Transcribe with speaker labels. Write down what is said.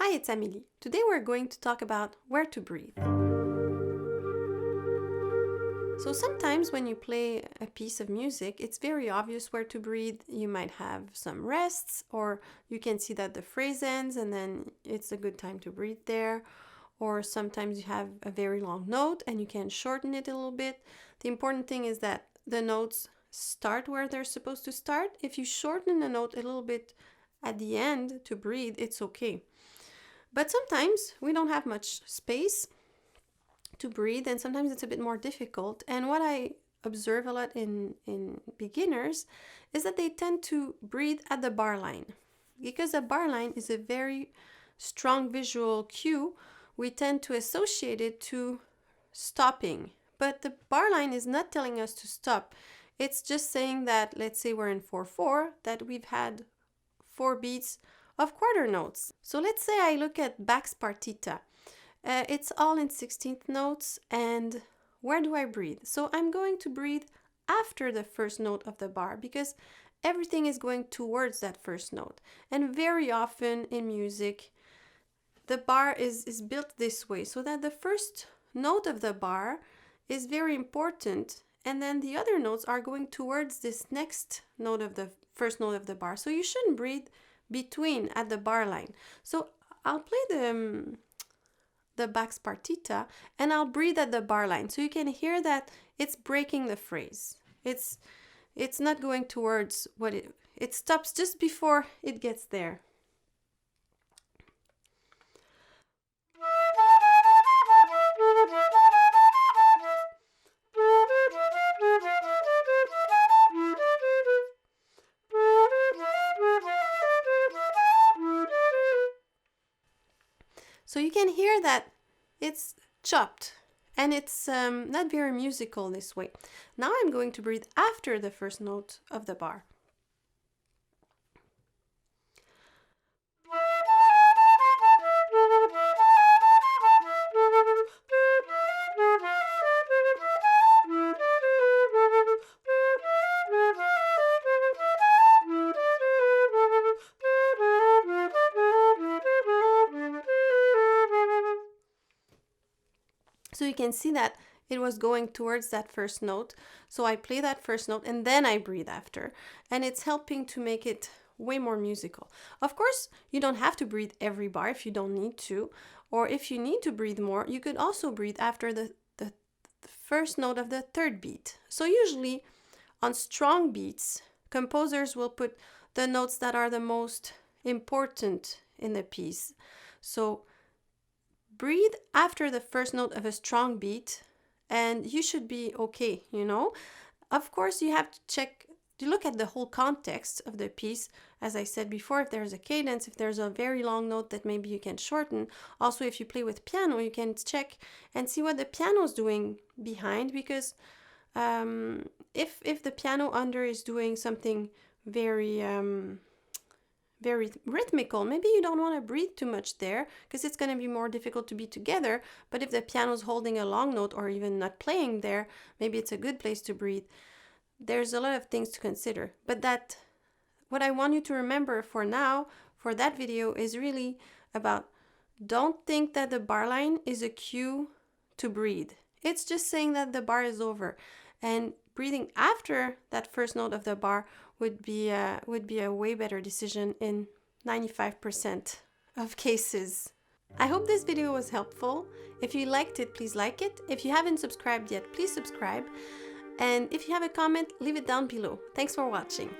Speaker 1: Hi, it's Amélie. Today we're going to talk about where to breathe. So sometimes when you play a piece of music, it's very obvious where to breathe. You might have some rests, or you can see that the phrase ends and then it's a good time to breathe there. Or sometimes you have a very long note and you can shorten it a little bit. The important thing is that the notes start where they're supposed to start. If you shorten a note a little bit at the end to breathe, it's okay. But sometimes we don't have much space to breathe, and sometimes it's a bit more difficult. And what I observe a lot in beginners is that they tend to breathe at the bar line. Because a bar line is a very strong visual cue, we tend to associate it to stopping. But the bar line is not telling us to stop. It's just saying that, let's say we're in 4/4, that we've had 4 beats of quarter notes. So let's say I look at Bach's partita. It's all in 16th notes, and where do I breathe? So I'm going to breathe after the first note of the bar because everything is going towards that first note. And very often in music, the bar is built this way so that the first note of the bar is very important, and then the other notes are going towards this next note of the first note of the bar. So you shouldn't breathe between at the bar line. So I'll play the Bach's partita and I'll breathe at the bar line. So you can hear that it's breaking the phrase. It's not going towards what it stops just before it gets there. So you can hear that it's chopped and it's not very musical this way. Now I'm going to breathe after the first note of the bar. So you can see that it was going towards that first note. So I play that first note and then I breathe after. And it's helping to make it way more musical. Of course, you don't have to breathe every bar if you don't need to. Or if you need to breathe more, you could also breathe after the first note of the third beat. So usually on strong beats, composers will put the notes that are the most important in the piece. So breathe after the first note of a strong beat and you should be okay, you know. Of course, you have to look at the whole context of the piece. As I said before, if there's a cadence, if there's a very long note that maybe you can shorten. Also, if you play with piano, you can check and see what the piano's doing behind, because if the piano under is doing something very rhythmical, maybe you don't want to breathe too much there because it's going to be more difficult to be together. But if the piano's holding a long note or even not playing there, maybe it's a good place to breathe. There's a lot of things to consider. But what I want you to remember for now, for that video, is really about, don't think that the bar line is a cue to breathe. It's just saying that the bar is over. And breathing after that first note of the bar would be a way better decision in 95% of cases. I hope this video was helpful. If you liked it, please like it. If you haven't subscribed yet, please subscribe. And if you have a comment, leave it down below. Thanks for watching.